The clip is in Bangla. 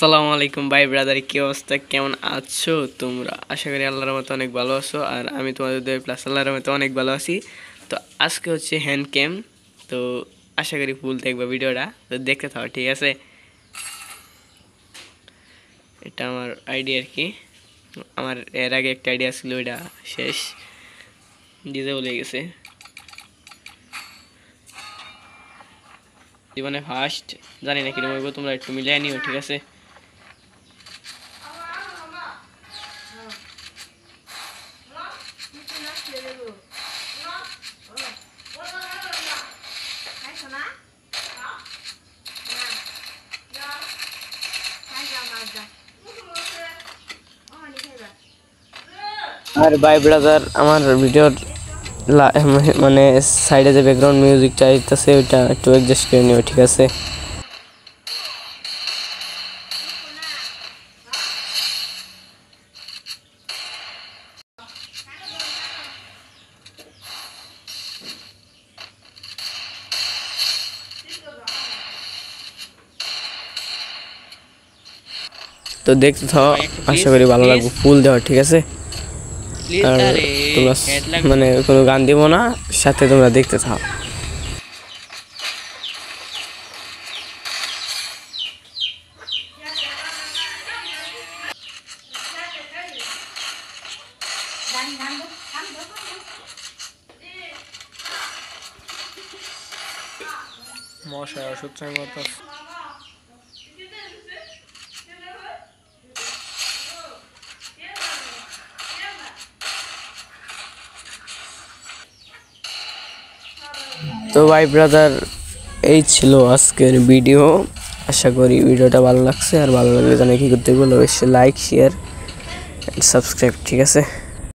আসসালামু আলাইকুম ভাই ব্রাদার, কি অবস্থা, কেমন আছো তোমরা? আশা করি আল্লাহর মতো অনেক ভালো আছো, আর আমি তোমাদের দয়া প্লাস আল্লাহর মতো অনেক ভালো আছি। তো আজকে হচ্ছে হ্যান্ড ক্যাম। তো আশা করি ফুল দেখবা ভিডিওটা, তো দেখতে থাকো, ঠিক আছে? এটা আমার আইডিয়া আর কি। আমার এর আগে একটা আইডিয়া ছিল, ওইটা শেষ, ডিজেবল হয়ে গেছে। জীবনে ফার্স্ট, জানি না কিরকম হইব, তোমরা একটু মিলিয়ে নিও, ঠিক আছে? আর ভাই ব্রাদার, আমার ভিডিওর মানে সাইডে যে ব্যাকগ্রাউন্ড মিউজিকটা আইতেছে ওইটা একটু অ্যাডজাস্ট করে নিও, ঠিক আছে? তো দেখতে থাও, আশা করি ভালো লাগবে ফুল দেওয়া, ঠিক আছে? আর তোমরা মানে কোনো গান দিব না, সাথে তোমরা দেখতে থাও। মশাই ওষুধ মতো। তো ভাই ব্রাদার, এই ছিল আজকের ভিডিও। আশা করি ভিডিওটা ভালো লাগছে, আর ভালো লাগলে জানি কি করতে বলো, অবশ্যই লাইক, শেয়ার, সাবস্ক্রাইব, ঠিক আছে?